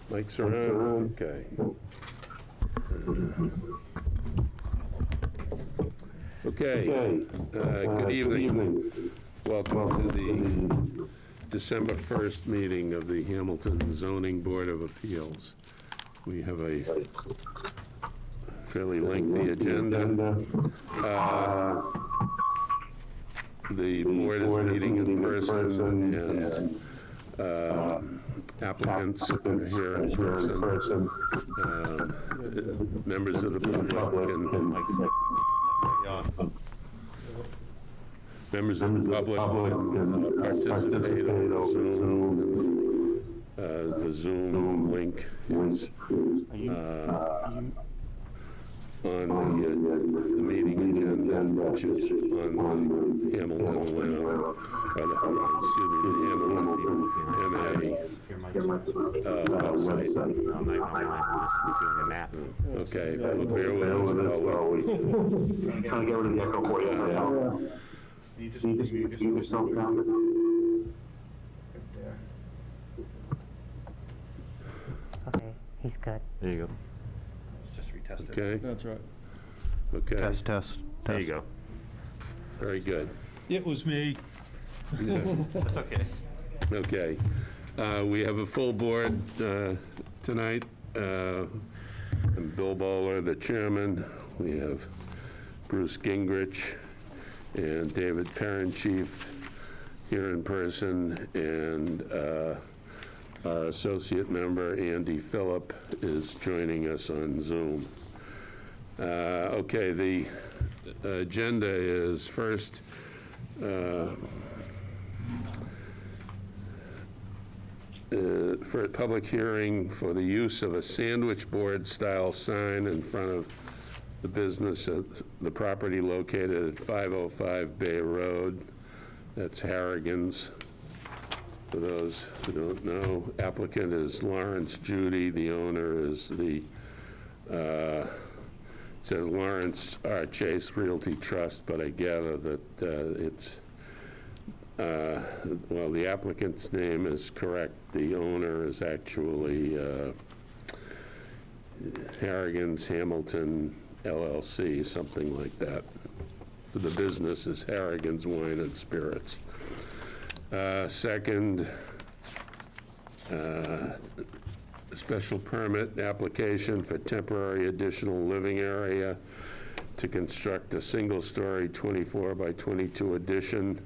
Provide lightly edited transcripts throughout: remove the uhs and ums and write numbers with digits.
Mike's around? Okay. Okay, good evening. Welcome to the December 1st meeting of the Hamilton Zoning Board of Appeals. We have a fairly lengthy agenda. The board is meeting in person, and applicants are here in person. Members of the public can participate on Zoom. The Zoom link is on the meeting agenda, which is on the Hamilton, website. Okay, well, bear with us while we trying to get rid of the echo for you. You just mute yourself down. Okay, he's good. There you go. Just retest it. Okay, That's right. okay, Test. There you go. very good. It was me. Yeah. That's okay. Okay, we have a full board tonight. I'm Bill Bowler, the chairman. We have Bruce Gingrich and David Parent-Chief here in person, and our associate member, Andy Phillip, is joining us on Zoom. Okay, the agenda is first for a public hearing for the use of a sandwich board style sign in front of the business of the property located at 505 Bay Road. That's Harrigan's. For those who don't know, applicant is Lawrence Judy. The owner is the, it says Lawrence R. Chase Realty Trust, but I gather that it's, well, the applicant's name is correct. The owner is actually Harrigan's Hamilton LLC, something like that. The business is Harrigan's Wine and Spirits. Second, special permit application for temporary additional living area to construct a single-story 24 by 22 addition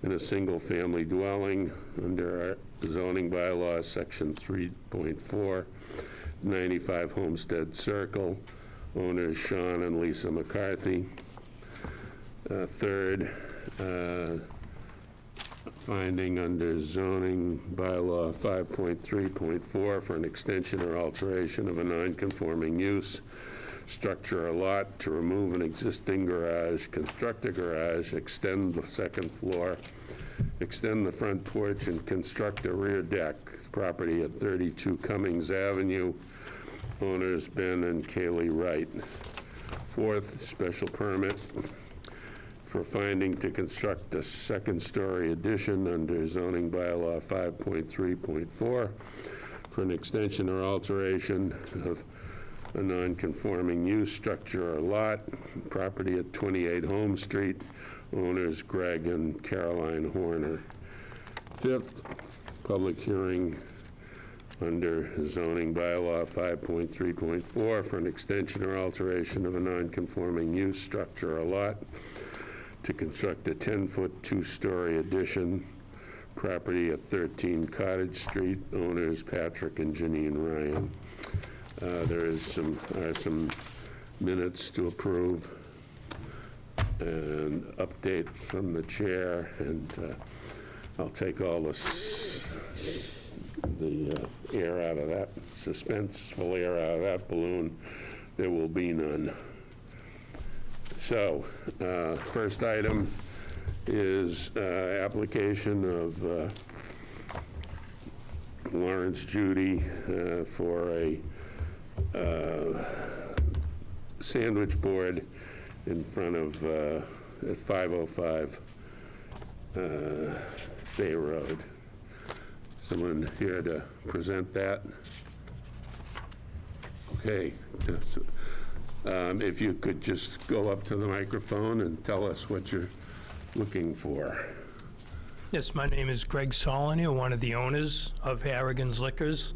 in a single-family dwelling under our zoning bylaws, section 3.4, 95 Homestead Circle. Owners Sean and Lisa McCarthy. Third, finding under zoning bylaw 5.3.4 for an extension or alteration of a non-conforming use, structure or lot to remove an existing garage, construct a garage, extend the second floor, extend the front porch, and construct a rear deck. Property at 32 Cummings Avenue. Owners Ben and Kaylee Wright. Fourth, special permit for finding to construct a second-story addition under zoning bylaw 5.3.4 for an extension or alteration of a non-conforming use, structure, or lot. Property at 28 Home Street. Owners Greg and Caroline Horner. Fifth, public hearing under zoning bylaw 5.3.4 for an extension or alteration of a non-conforming use, structure, or lot to construct a 10-foot, two-story addition. Property at 13 Cottage Street. Owners Patrick and Janine Ryan. There is some minutes to approve and update from the chair, and I'll take all the air out of that, suspenseful air out of that balloon. There will be none. So, first item is application of Lawrence Judy for a sandwich board in front of at 505 Bay Road. Someone here to present that? Okay. If you could just go up to the microphone and tell us what you're looking for. Yes, my name is Greg Solonier, one of the owners of Harrigan's Liquors.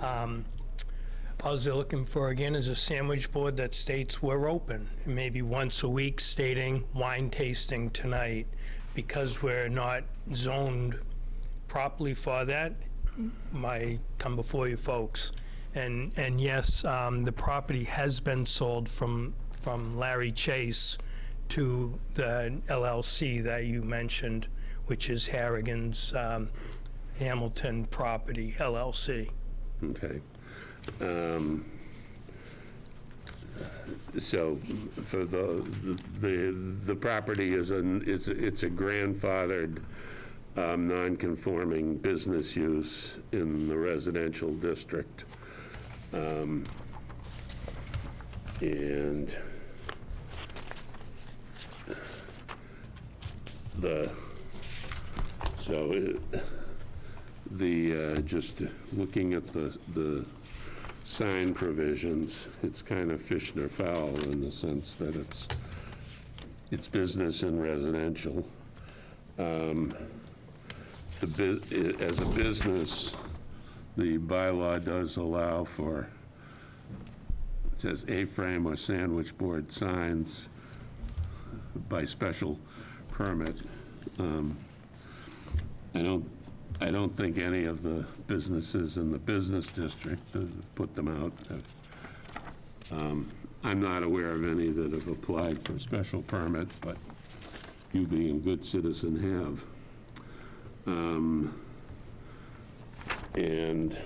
All they're looking for, again, is a sandwich board that states we're open, and maybe once a week stating wine tasting tonight. Because we're not zoned properly for that, I come before you folks. And yes, the property has been sold from Larry Chase to the LLC that you mentioned, which is Harrigan's Hamilton Property LLC. Okay. So for the property it's a grandfathered non-conforming business use in the residential district. And just looking at the sign provisions, it's kind of fish nor fowl in the sense that it's business and residential. As a business, the bylaw does allow for, it says A-frame or sandwich board signs by special permit. I don't think any of the businesses in the business district that have put them out have. I'm not aware of any that have applied for a special permit, but you being a good citizen have. And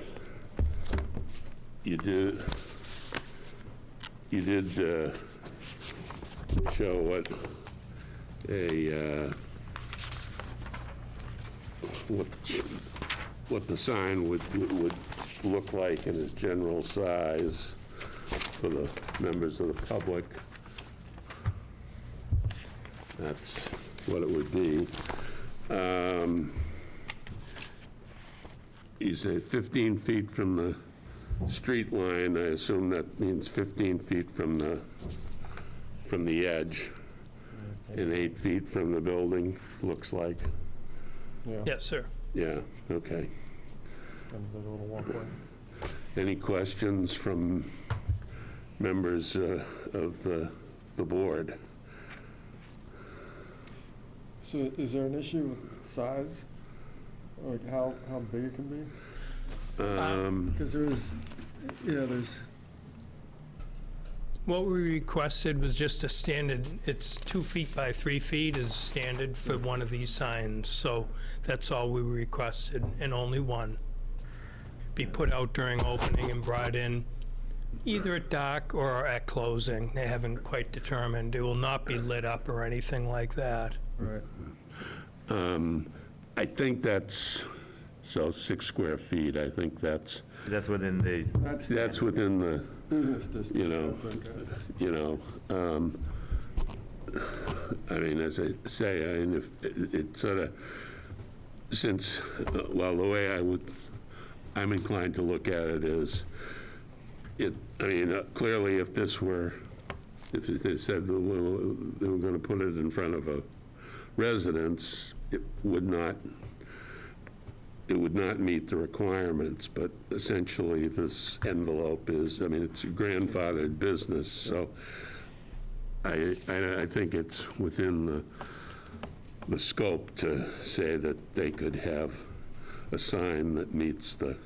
you did show what the sign would look like in its general size for the members of the public. That's what it would be. You say 15 feet from the street line. I assume that means 15 feet from the edge, and 8 feet from the building, looks like. Yeah, Yes, sir. Yeah, okay. and there's a little walkway. Any questions from members of the board? So is there an issue with size? Like how big it can be? Because there's, What we requested was just a standard, it's 2 feet by 3 feet is standard for one of these signs. So that's all we requested, and only one. Be put out during opening and brought in either at dark or at closing. They haven't quite determined. It will not be lit up or anything like that. right, I think that's, 6 square feet, I think that's within the, that's within the, business district. you know, That's okay. I mean, as I say, if it sort of, since, well, the way I'm inclined to look at it is, clearly if they said they were going to put it in front of a residence, it would not meet the requirements, but essentially this envelope is, it's a grandfathered business, so I think it's within the scope to say that they could have a sign that meets the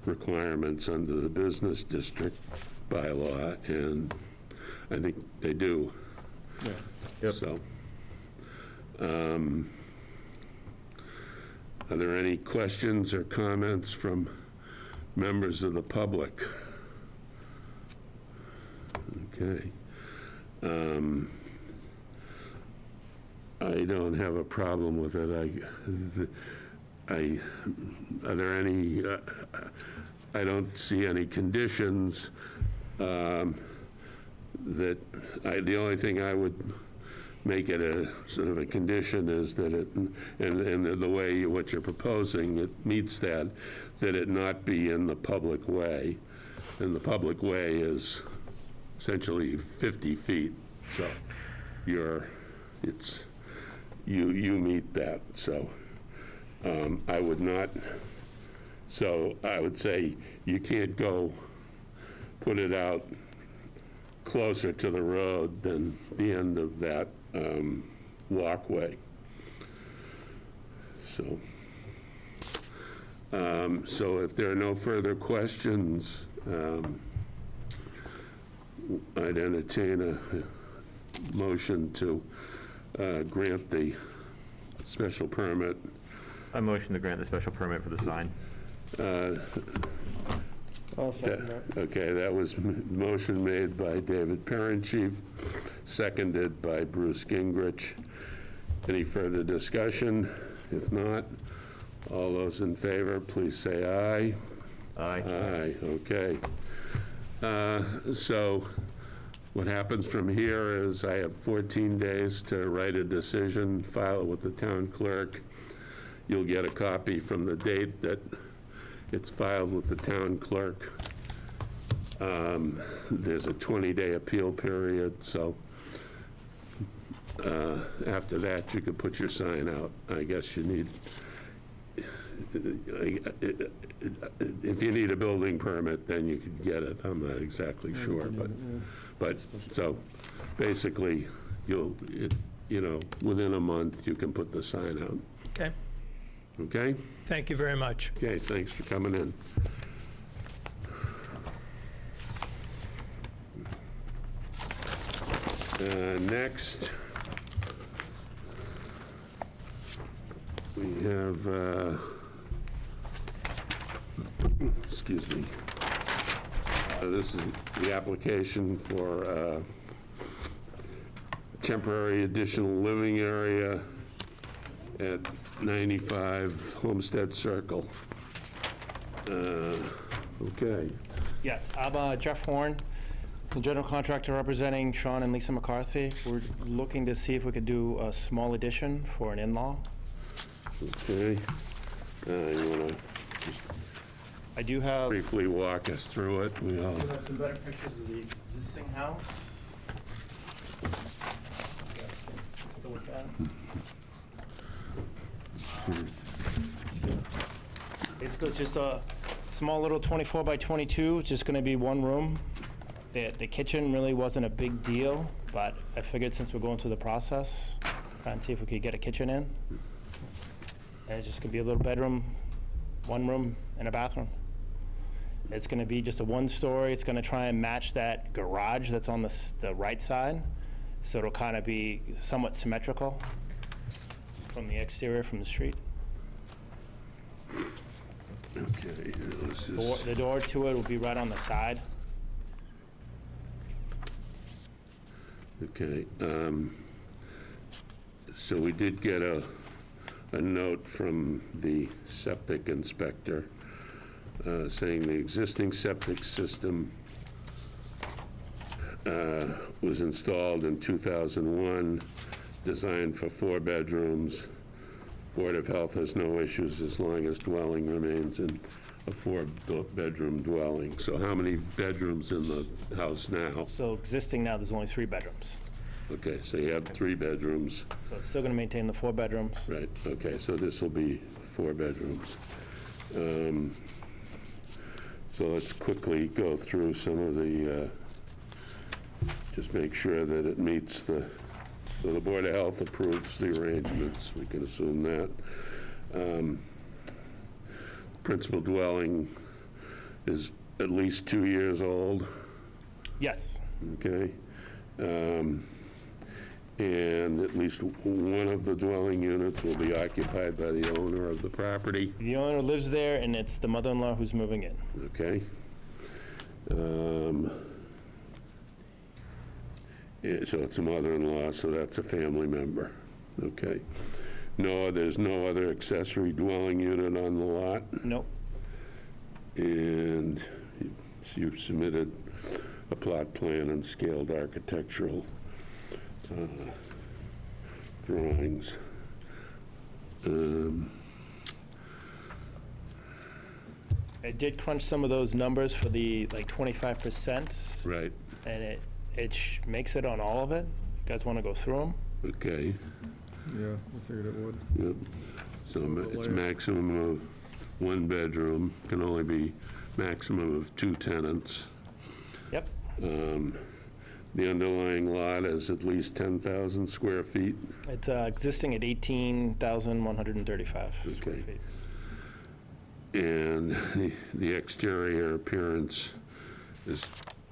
requirements under the business district bylaw, and I think they do. Yeah. Yep. So, are there any questions or comments from members of the public? Okay. I don't have a problem with it. Are there any, I don't see any conditions the only thing I would make it a sort of a condition is that it, and the way what you're proposing, it meets that it not be in the public way. and the public way is essentially 50 feet, so you meet that, so I would not, so I would say you can't go put it out closer to the road than the end of that walkway. So, so if there are no further questions, I'd entertain a motion to grant the special permit. I motion to grant the special permit for the sign. I'll second that. Okay, that was motion made by David Perrenchief, seconded by Bruce Gingrich. Any further discussion? If not, all those in favor, please say aye. Aye. Aye, okay. So what happens from here is I have 14 days to write a decision, file it with the town clerk. You'll get a copy from the date that it's filed with the town clerk. There's a 20-day appeal period, so after that, you could put your sign out. I guess you need, if you need a building permit, then you could get it. I'm not exactly sure, but so basically, within a month, you can put the sign out. Okay, Okay? thank you very much. Okay, thanks for coming in. Next, we have, excuse me, this is the application for temporary additional living area at 95 Homestead Circle. Okay. Yes, I'm Jeff Horn, the general contractor representing Sean and Lisa McCarthy. We're looking to see if we could do a small addition for an in-law. Okay. You want to I do have briefly walk us through it? We all, some better pictures of the existing house. Take a look at it. Basically, it's just a small little 24 by 22. It's just going to be one room. The kitchen really wasn't a big deal, but I figured since we're going through the process, try and see if we could get a kitchen in. And it's just going to be a little bedroom, one room, and a bathroom. It's going to be just a one-story. It's going to try and match that garage that's on the right side, so it'll kind of be somewhat symmetrical from the exterior, from the street. okay. This is, The door to it will be right on the side. okay. So we did get a note from the septic inspector saying the existing septic system was installed in 2001, designed for 4 bedrooms. Board of Health has no issues as long as dwelling remains in a 4-bedroom dwelling. So how many bedrooms in the house now? So existing now, there's only 3 bedrooms. Okay, so you have 3 bedrooms, So it's still going to maintain the 4 bedrooms. right? Okay, so this will be 4 bedrooms. So let's quickly go through some of the, just make sure that it meets the, so the Board of Health approves the arrangements, we can assume that. Principal dwelling is at least 2 years old, Yes. okay? And at least one of the dwelling units will be occupied by the owner of the property, The owner lives there, and it's the mother-in-law who's moving in. okay? Yeah, so it's a mother-in-law, so that's a family member, okay? No, there's no other accessory dwelling unit on the lot, Nope. and you've submitted a plot plan and scaled architectural drawings. I did crunch some of those numbers for the, like, 25%, Right, and it makes it on all of it. You guys want to go through them? okay, Yeah, I figured it would. yep. So it's maximum of 1 bedroom, can only be maximum of 2 tenants. Yep. The underlying lot is at least 10,000 square feet. It's existing at 18,135 square Okay. feet. And the exterior appearance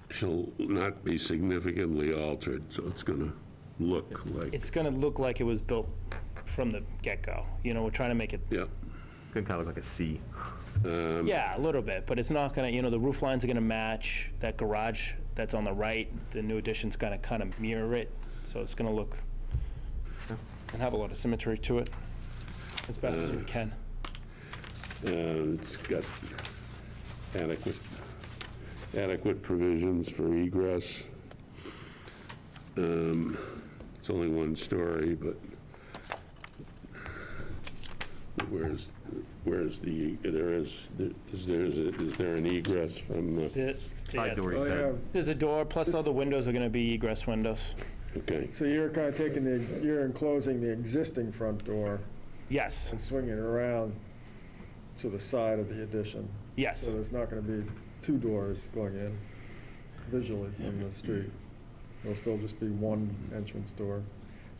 shall not be significantly altered, so it's gonna look like, It's going to look like it was built from the get-go. You know, we're trying to make it, yeah. Could kind of look like a C. yeah, a little bit, but it's not going to, you know, the roof lines are going to match that garage that's on the right. The new addition's going to kind of mirror it, so it's going to look and have a lot of symmetry to it as best as we can. It's got adequate provisions for egress. It's only 1 story, but where's the, is there an egress from the, Side Yeah, door, Oh, you yeah. said. there's a door, plus all the windows are going to be egress windows. okay, So you're kind of taking you're enclosing the existing front door Yes, and swinging it around to the side of the addition. So yes, there's not going to be 2 doors going in visually from the street. There'll still just be 1 entrance door,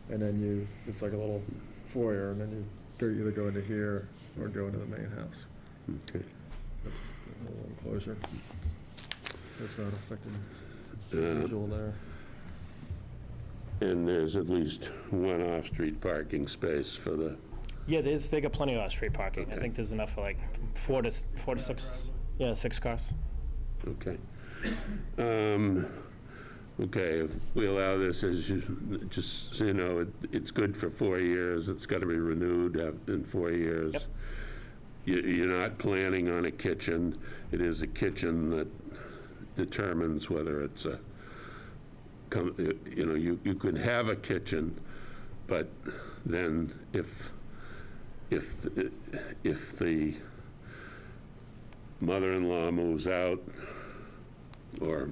and then it's like a little foyer, and then you either go into here or go into the main house. okay. That's a little enclosure. So it's not affecting Uh, visual there. And there's at least 1 off-street parking space for the, yeah. They got plenty of off-street parking. I Okay. think there's enough for like 4 to 6. Yeah, 6 cars. okay. Okay, if we allow this, just so you know, it's good for 4 years. It's got to be renewed in 4 years. Yep. You're not planning on a kitchen. It is a kitchen that determines whether it's you could have a kitchen, but then if the mother-in-law moves out, or,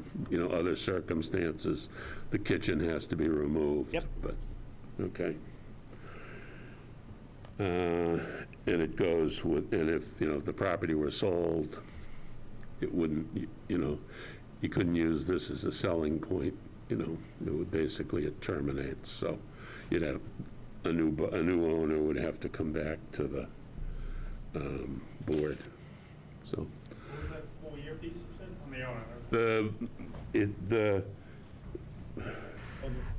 other circumstances, the kitchen has to be removed. Yep. But, okay. And it goes with, and if the property were sold, it wouldn't, you couldn't use this as a selling point, it would basically, it terminates. So you'd have, a new owner would have to come back to the board, so. What was that 4-year piece you said? On the owner?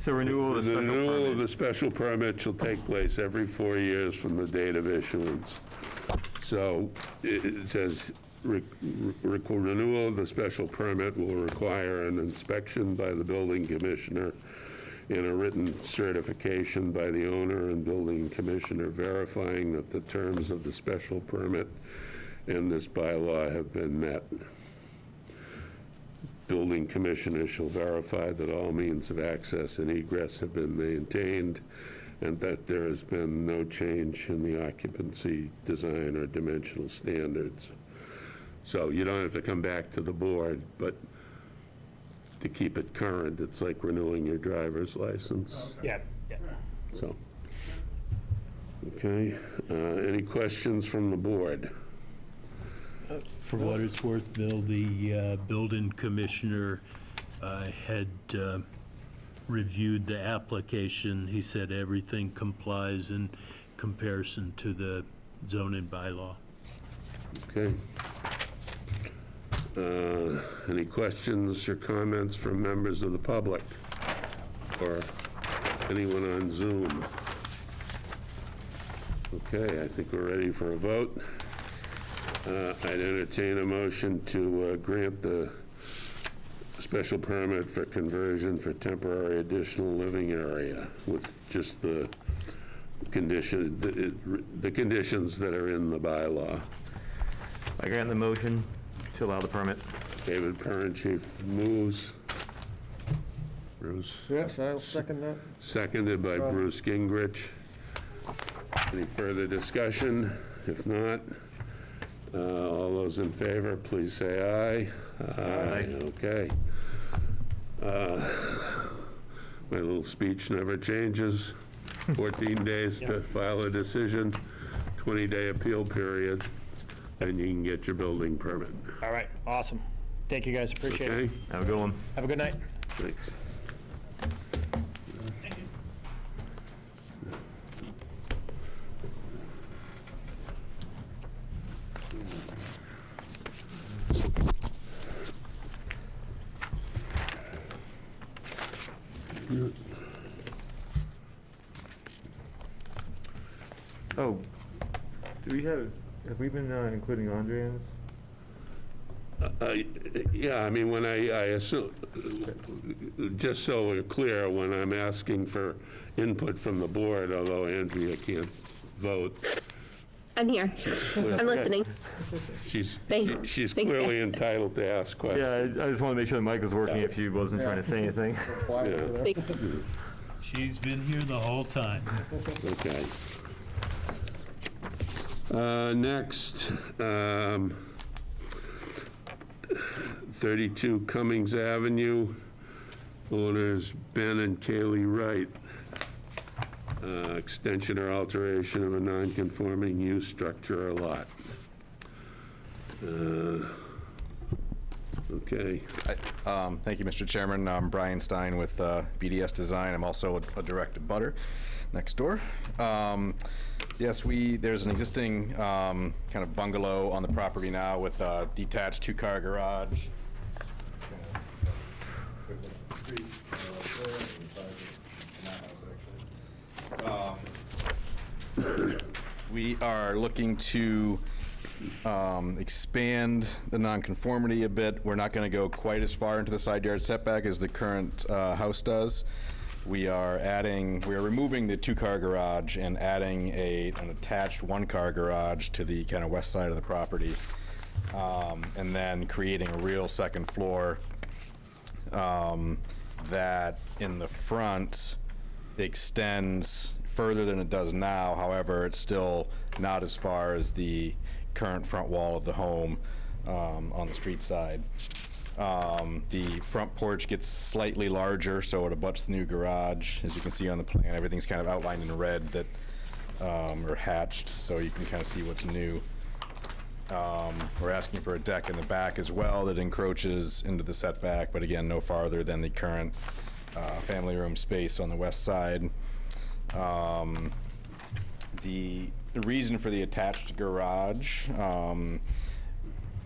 So renewal of the special renewal of permit. the special permit shall take place every 4 years from the date of issuance. So it says, renewal of the special permit will require an inspection by the building commissioner and a written certification by the owner and building commissioner verifying that the terms of the special permit and this bylaw have been met. Building commissioner shall verify that all means of access and egress have been maintained and that there has been no change in the occupancy, design, or dimensional standards. So you don't have to come back to the board, but to keep it current, it's like renewing your driver's license, Yeah, yeah. so. Okay, any questions from the board? For what it's worth, Bill, the building commissioner had reviewed the application. He said everything complies in comparison to the zoning bylaw. Okay. Any questions or comments from members of the public or anyone on Zoom? Okay, I think we're ready for a vote. I'd entertain a motion to grant the special permit for conversion for temporary additional living area with just the conditions that are in the bylaw. I grant the motion to allow the permit. David Chief moves. Bruce, Yes, I'll second that. seconded by Bruce Gingrich. Any further discussion? If not, All those in favor, please say aye. Aye. Okay. My little speech never changes. 14 days to file a decision, 20-day appeal period, and you can get your building permit. All right, awesome. Thank you, guys, appreciate it. Okay? Have a good one. Have a good night. Thanks. Oh, have we been including Andreans? Yeah, I mean, when I assume, just so we're clear, when I'm asking for input from the board, although Andrea can't vote, I'm here. I'm listening. she's Thanks. she's Thanks, clearly guys. entitled to ask questions. Yeah, I just want to make sure the mic was working if she wasn't trying to say anything. Apply for that. Thanks. She's been here the whole time. Okay. Next, 32 Cummings Avenue, owners Ben and Kaylee Wright. Extension or alteration of a non-conforming use structure or lot. Okay. Thank you, Mr. Chairman. I'm Brian Stein with BDS Design. I'm also a direct abutter next door. Yes, there's an existing kind of bungalow on the property now with a detached two-car garage. We are looking to expand the nonconformity a bit. We're not going to go quite as far into the side yard setback as the current house does. We are removing the two-car garage and adding an attached one-car garage to the kind of west side of the property, and then creating a real second floor that in the front extends further than it does now. However, it's still not as far as the current front wall of the home on the street side. The front porch gets slightly larger, so it abuts the new garage. As you can see on the plan, everything's kind of outlined in red that are hatched, so you can kind of see what's new. We're asking for a deck in the back as well that encroaches into the setback, but again, no farther than the current family room space on the west side. The reason for the attached garage,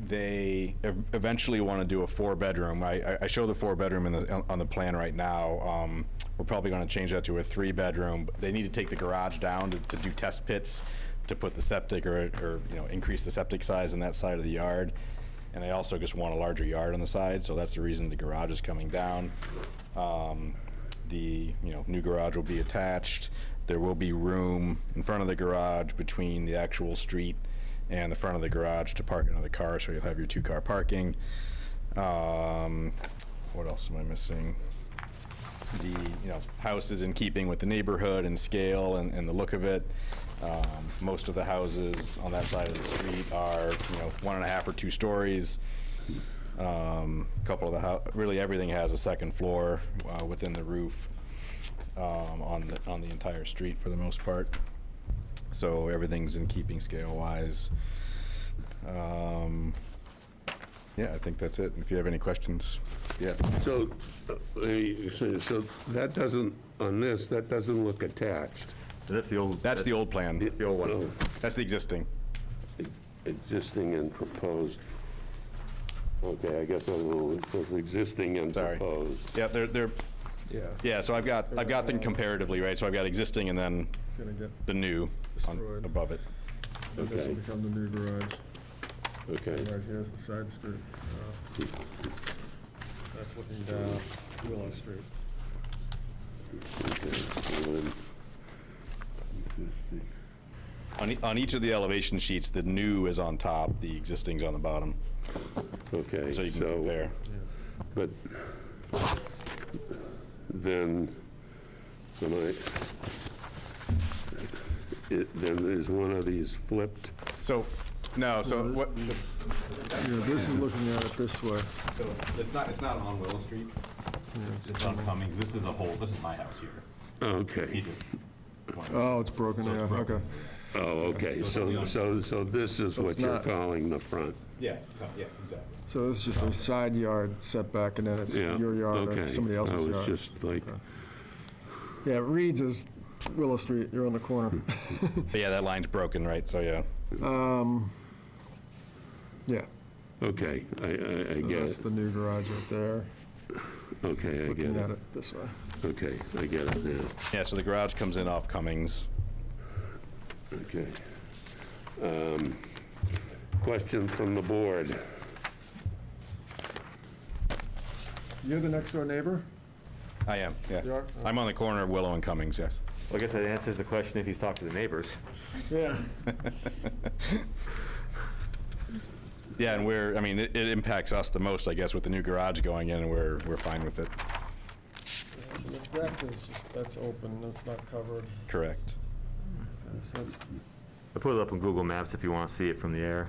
they eventually want to do a 4-bedroom. I show the 4-bedroom on the plan right now. We're probably going to change that to a 3-bedroom. They need to take the garage down to do test pits to put the septic or increase the septic size in that side of the yard. And they also just want a larger yard on the side, so that's the reason the garage is coming down. The new garage will be attached. There will be room in front of the garage between the actual street and the front of the garage to park another car, so you'll have your 2-car parking. What else am I missing? The house is in keeping with the neighborhood and scale and the look of it. Most of the houses on that side of the street are 1.5 or 2 stories. Couple of really everything has a second floor within the roof on the entire street for the most part. So everything's in keeping scale-wise. Yeah, I think that's it. If you have any questions, yeah. So that doesn't, on this, that doesn't look attached. That's the old. That's the old plan. The old one. That's the existing. Existing and proposed. Okay, I guess it says existing and Sorry. proposed. Yeah, they're yeah. So I've got them comparatively, right? So I've got existing and then Gonna get the new destroyed. above it. So this will Okay. become the new garage. Okay. And right here's the side street. That's looking down Willow Street. Okay, so then- On each of the elevation sheets, the new is on top, the existing's on the bottom. Okay, So you can compare. but then, then is one of these flipped? So No, so what, Yeah, this is looking at it this way. it's not on Willow Street. It's on Cummings. This is my house here. He Okay. just. Oh, it's broken, So it's yeah, broken. okay. Oh, okay, so this is what it's you're not- calling the front? Yeah, exactly. So it's just a side yard setback, and then it's Yeah, your yard okay. or somebody else's I was yard. just like, Yeah, it reads as Willow Street, you're on the corner. But yeah, that line's broken, right? So yeah. Yeah, okay, I so get that's it. the new garage right there, Okay, I get looking at it. it this way. Okay, I get it now. Yeah, so the garage comes in off Cummings. Okay. Question from the board. You're the next door neighbor? I am, yeah. You are? I'm on the corner of Willow and Cummings, yes. Well, I guess that answers the question if he's talked to the neighbors. Yeah. Yeah, and it impacts us the most, I guess, with the new garage going in, and we're fine with it. So the deck is, that's open, that's not covered. Correct. So that's, I'll put it up on Google Maps if you want to see it from the air.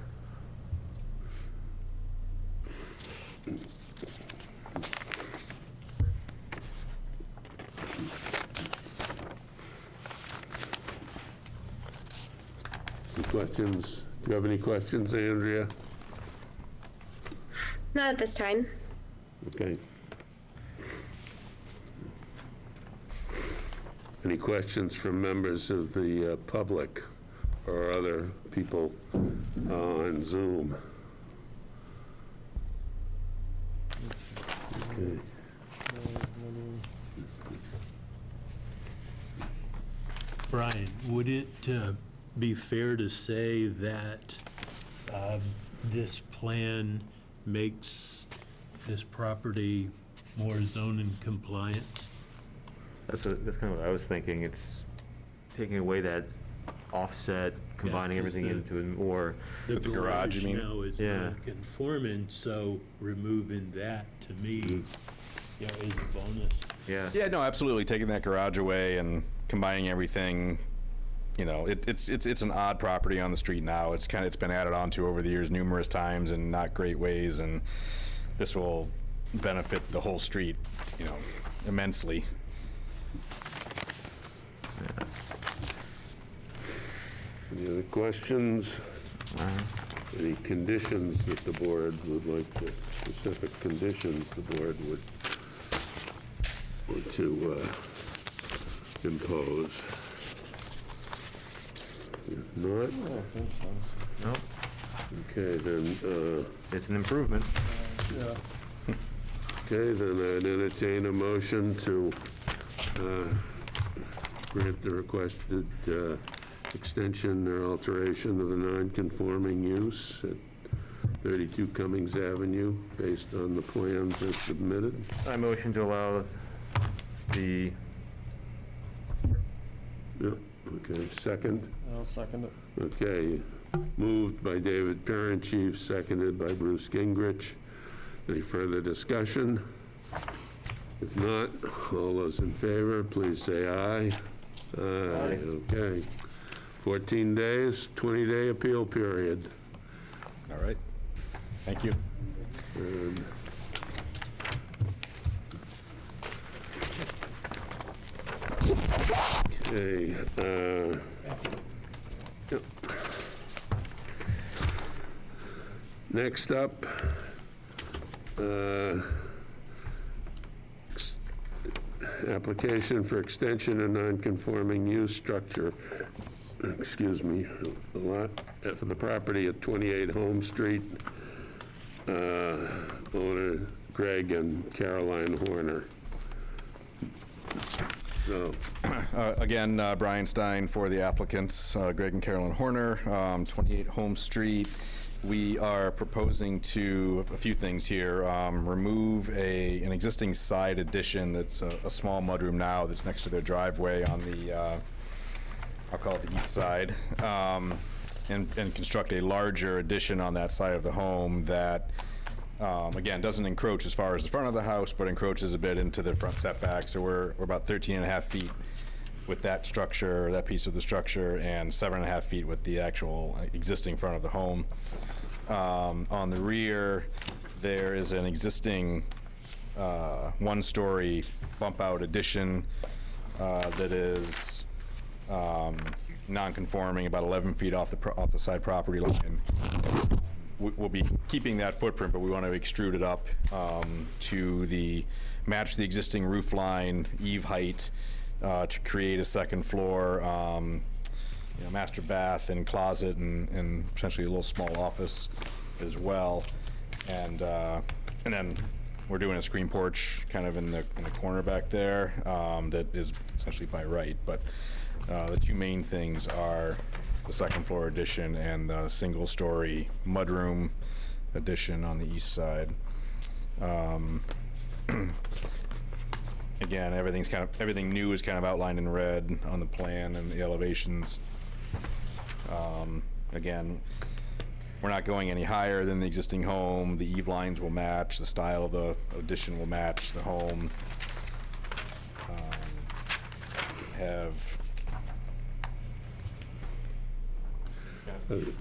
Any questions? Do you have any questions, Andrea? Not at this time. Okay. Any questions from members of the public or other people on Zoom? Okay. Brian, would it be fair to say that this plan makes this property more zoning compliant? That's kind of what I was thinking. It's taking away that offset, combining 'cause everything into a more, With the garage, you mean? now is Yeah. non-conforming, so removing that, to me, is a bonus. yeah. Yeah, no, absolutely. Taking that garage away and combining everything, it's an odd property on the street now. It's been added onto over the years numerous times in not great ways, and this will benefit the whole street, immensely. Any other questions? Any conditions that the board would like to, specific conditions the board would to impose? If not, I don't think so. No, okay, then, it's an improvement. Yeah, okay, then I'd entertain a motion to grant the requested extension or alteration of a non-conforming use at 32 Cummings Avenue, based on the plans as submitted. I motion to allow the, Yep, okay, second. I'll second it. Okay, moved by David Parent, Chief, seconded by Bruce Gingrich. Any further discussion? If not, all those in favor, please say aye. Aye. Okay. 14 days, 20-day appeal period. All right. Thank you. And okay, yep. Next up, application for extension of non-conforming use structure, excuse me, a lot, for the property at 28 Home Street, owner Greg and Caroline Horner. So, Again, Brian Stein for the applicants, Greg and Carolyn Horner, 28 Home Street. We are proposing to, a few things here, remove an existing side addition that's a small mudroom now that's next to their driveway on the, I'll call it the east side, and construct a larger addition on that side of the home that, again, doesn't encroach as far as the front of the house, but encroaches a bit into the front setback. So we're about 13 and a half feet with that structure, that piece of the structure, and 7.5 feet with the actual existing front of the home. On the rear, there is an existing one-story bump-out addition that is non-conforming, about 11 feet off the side property line. We'll be keeping that footprint, but we want to extrude it up to match the existing roof line, eave height, to create a second floor, master bath and closet, and potentially a little small office as well. And then we're doing a screen porch kind of in the corner back there that is essentially by right. But the two main things are the second floor addition and the single story mudroom addition on the east side. Again, everything new is kind of outlined in red on the plan and the elevations. Again, we're not going any higher than the existing home. The eave lines will match. The style of the addition will match the home. Have the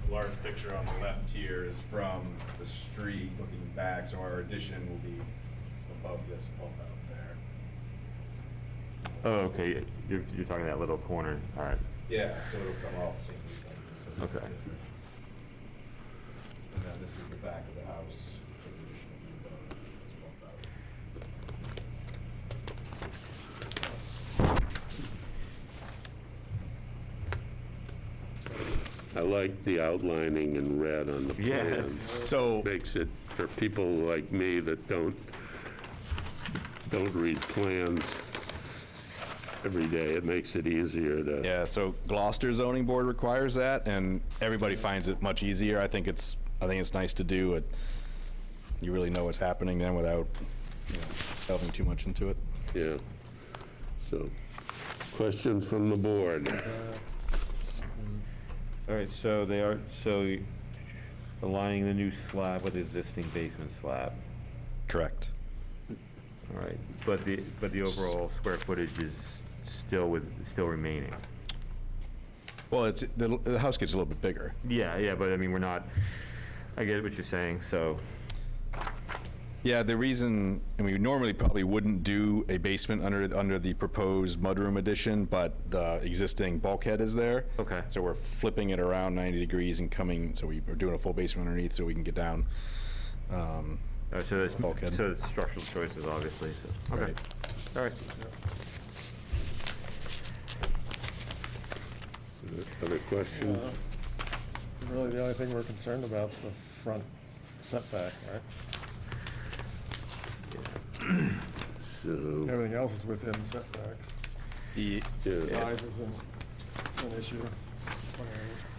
large picture on the left here is from the street looking back, so our addition will be above this bump out there. Oh, okay, you're talking that little corner, all right. Yeah, so it'll come off the same. Okay. And then this is the back of the house. So the addition will be above this bump out. I like the outlining in red on the plan. Yes. So Makes it, for people like me that don't read plans every day, it makes it easier to. yeah, so Gloucester zoning board requires that, and everybody finds it much easier. I think it's nice to do it. You really know what's happening then without delving too much into it. Yeah. So, questions from the board? All right, so aligning the new slab with the existing basement slab. Correct. All right, but the overall square footage is still remaining. Well, the house gets a little bit bigger. Yeah, but I mean, I get what you're saying, so. Yeah, the reason, and we normally probably wouldn't do a basement under the proposed mudroom addition, but the existing bulkhead is there. Okay. So we're flipping it around 90 degrees and so we're doing a full basement underneath so we can get down. So it's Bulkhead. So it's structural choices, obviously, so, okay. Right. All right. Other questions? Really, the only thing we're concerned about is the front setback, right? So, Everything else is within setbacks. yeah, Size isn't an issue.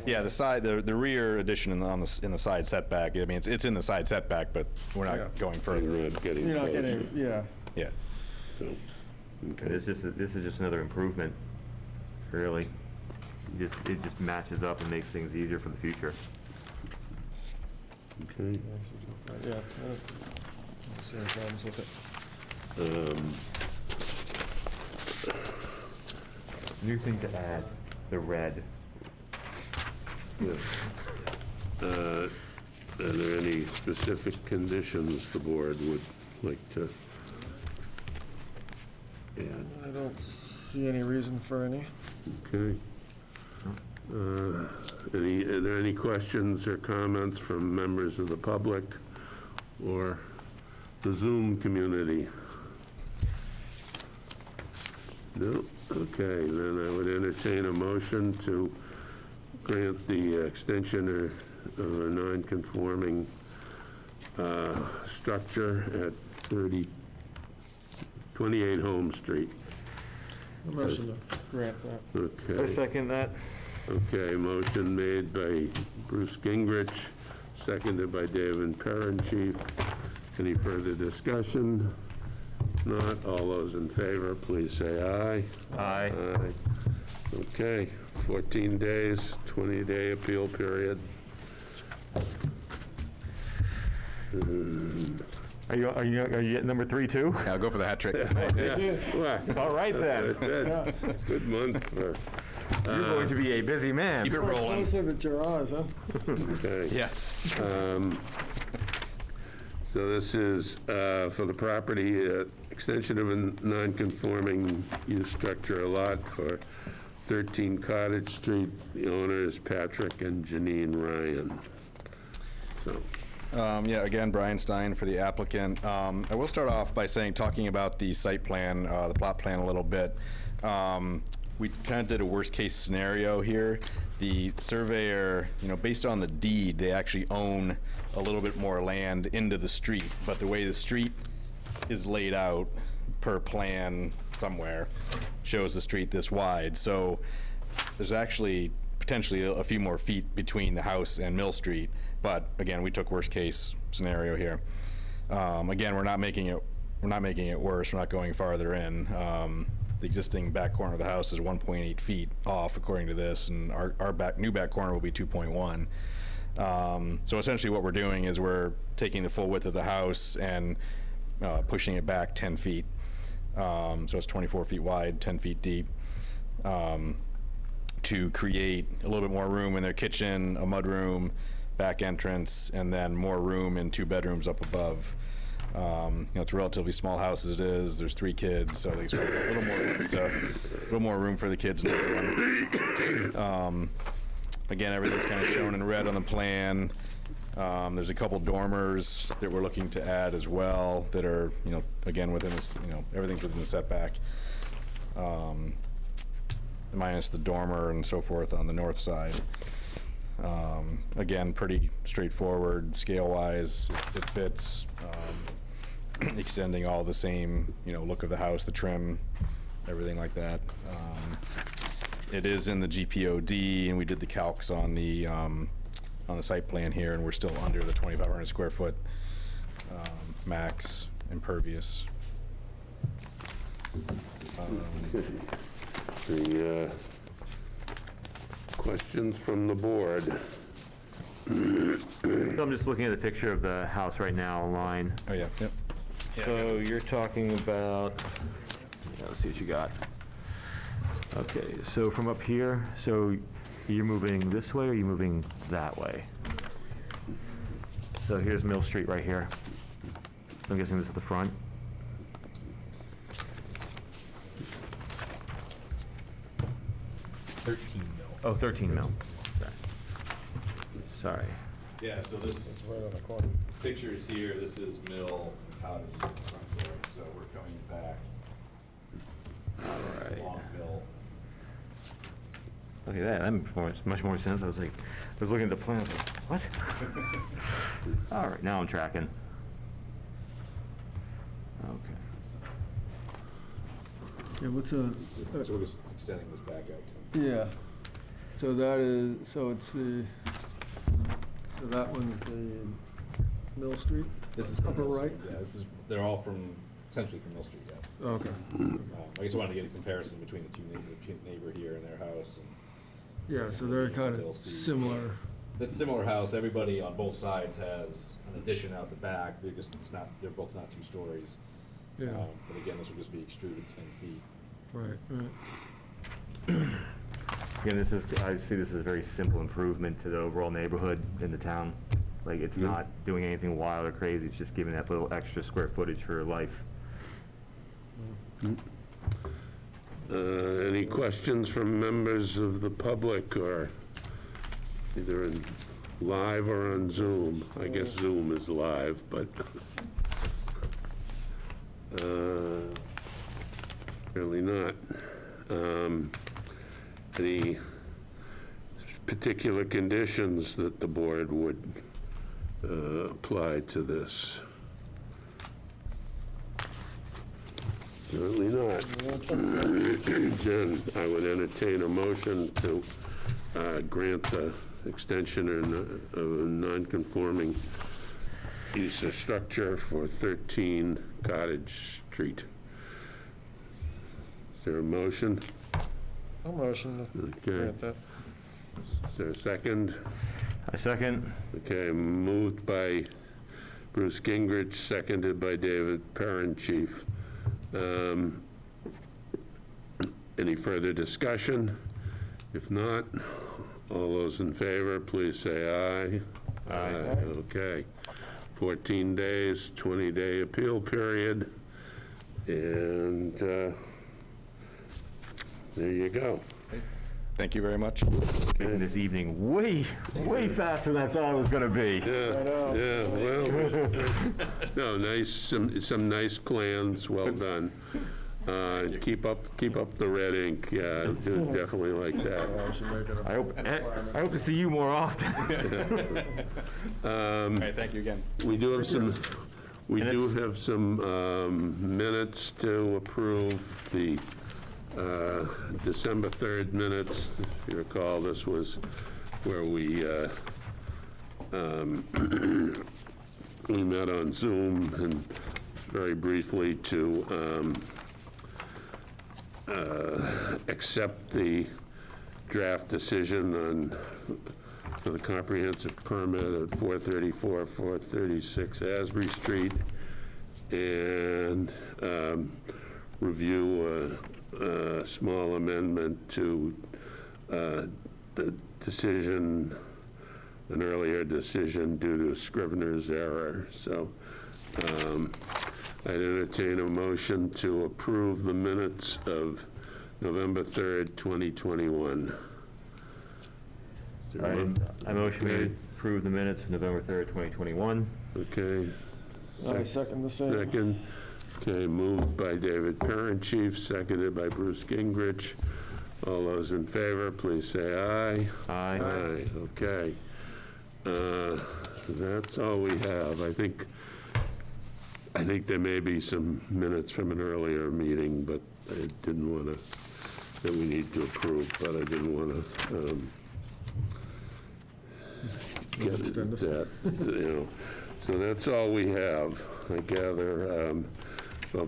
Yeah, the rear addition in the side setback, I mean, it's in the side setback, but we're Yeah. not going you're further. not getting You're not closer. getting, yeah. Yeah. So, okay. This is just another improvement, really. It just matches up and makes things easier for the future. Okay. Yeah, I don't see any problems with it. New thing to add, the red. Are there any specific conditions the board would like to add? I don't see any reason for any. Okay. Are there any questions or comments from members of the public or the Zoom community? No? Okay, then I would entertain a motion to grant the extension of a non-conforming structure at 28 Home Street. Motion to grant that. Okay. second that. Okay, motion made by Bruce Gingrich, seconded by David Perrin, Any further discussion? Not, all those in favor, please say aye. Aye. Aye. Okay, 14 days, 20-day appeal period. Are you at number 3 too? Yeah, I'll go for the hat trick. Well, All right then. good month for, You're going to be a busy man. Keep it rolling. Closer to Gerard's, huh? okay. Yeah. So this is for the property, extension of a non-conforming use structure, a lot for 13 Cottage Street. The owner is Patrick and Janine Ryan. So, Yeah, again, Brian Stein for the applicant. I will start off by talking about the site plan, the plot plan a little bit. We kind of did a worst-case scenario here. The surveyor, based on the deed, they actually own a little bit more land into the street, but the way the street is laid out per plan somewhere shows the street this wide. So there's actually potentially a few more feet between the house and Mill Street. But again, we took worst case scenario here. Again, we're not making it worse. We're not going farther in. The existing back corner of the house is 1.8 feet off according to this, and our new back corner will be 2.1. So essentially what we're doing is we're taking the full width of the house and pushing it back 10 feet. So it's 24 feet wide, 10 feet deep, to create a little bit more room in their kitchen, a mudroom, back entrance, and then more room in 2 bedrooms up above. It's a relatively small house as it is. There's 3 kids, so there's a little more room for the kids. Again, everything's kind of shown in red on the plan. There's a couple dormers that we're looking to add as well that are, again, within this, everything's within the setback. Minus the dormer and so forth on the north side. Again, pretty straightforward scale-wise. It fits, extending all the same, look of the house, the trim, everything like that. It is in the GPOD, and we did the calcs on the site plan here, and we're still under the 2,500 square foot max impervious. the questions from the board. So I'm just looking at the picture of the house right now online. Oh, yeah, yep. So you're talking about, let's see what you got. Okay, so from up here, so you're moving this way or you're moving that way? So here's Mill Street right here. I'm guessing this is the front. Oh, 13 mil. Sorry. Yeah, so this Right on the corner. picture's here, this is Mill Cottage in the front door, so we're coming back along Mill. Look at that, that makes much more sense. I was looking at the plan, I was like, what? All right, now I'm tracking. Okay. Yeah, what's So we're just extending this back out to. yeah, so that is, so it's the, so that one's the Mill Street? This is from Upper Mill Street, right? yeah, they're all essentially from Mill Street, yes. Okay, I just wanted to get a comparison between the neighbor here and their house. And yeah, so they're kind They'll of see. similar. it's a similar house, everybody on both sides has an addition out the back, they're both not 2 stories. Yeah, But again, this will just be extruded 10 feet. right. Again, I see this as a very simple improvement to the overall neighborhood in the town. Like, it's not doing anything wild or crazy, it's just giving that little extra square footage for life. Any questions from members of the public, or either in live or on Zoom? I guess Zoom is live, but really not. Any particular conditions that the board would apply to this? Certainly not. Then I would entertain a motion to grant the extension of a non-conforming use of structure for 13 Cottage Street. Is there a motion? I'll motion to Okay. grant that. Is there a second? I second. Okay, moved by Bruce Gingrich, seconded by David Chief. Any further discussion? If not, all those in favor, please say aye. Aye. Okay. 14 days, 20-day appeal period, and there you go. Thank you very much. Making this evening way faster than I thought it was gonna be. Yeah, well, no, nice, some nice plans, well done. Keep up the red ink, yeah, definitely like that. I hope to see you more often. All right, thank you again. We do have some minutes to approve. The December 3rd minutes, if you recall, this was where we we met on Zoom and very briefly to accept the draft decision for the comprehensive permit at 434, 436 Asbury Street, and review a small amendment to the decision, an earlier decision due to Scrivener's error. So I'd entertain a motion to approve the minutes of November 3rd, 2021. I motion we approve the minutes of November 3rd, 2021. Okay. I second the same. Second. Okay, moved by David Chief, seconded by Bruce Gingrich. All those in favor, please say aye. Aye. Aye, okay. That's all we have. I think there may be some minutes from an earlier meeting, but I didn't want to, that we need to approve, but I didn't want to get Extend this. that, So that's all we have, I gather. Well,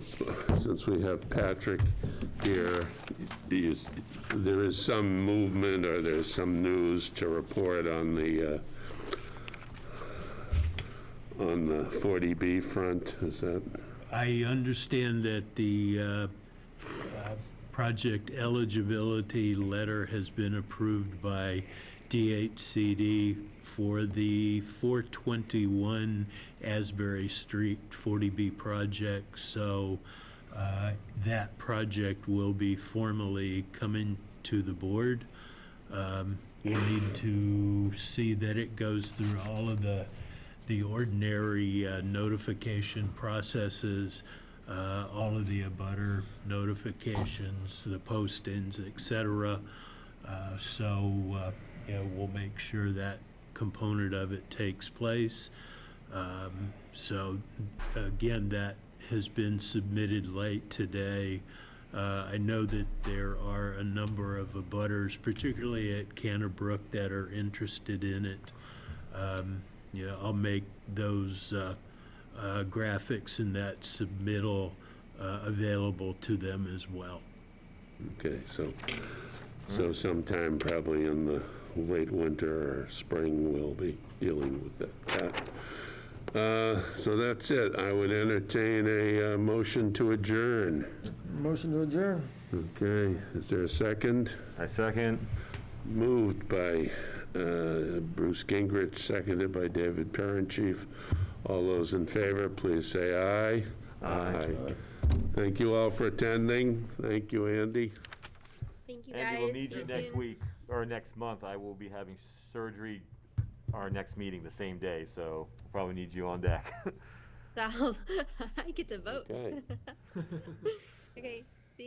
since we have Patrick here, there is some movement or there's some news to report on the 40B front, is that? I understand that the project eligibility letter has been approved by DHCD for the 421 Asbury Street 40B project. So that project will be formally coming to the board. We'll need to see that it goes through all of the ordinary notification processes, all of the abutter notifications, the postings, et cetera. We'll make sure that component of it takes place. So again, that has been submitted late today. I know that there are a number of abutters, particularly at Canterbrook, that are interested in it. I'll make those graphics and that submittal available to them as well. Okay, so sometime probably in the late winter or spring, we'll be dealing with that. So that's it. I would entertain a motion to adjourn. Motion to adjourn. Okay, is there a second? I second. Moved by Bruce Gingrich, seconded by David Chief. All those in favor, please say aye. Aye. Thank you all for attending. Thank you, Andy. Thank you guys. Andy, we'll need you See next soon. week, or next month. I will be having surgery, our next meeting the same day, so we'll probably need you on deck. So I get to vote. Okay. Okay.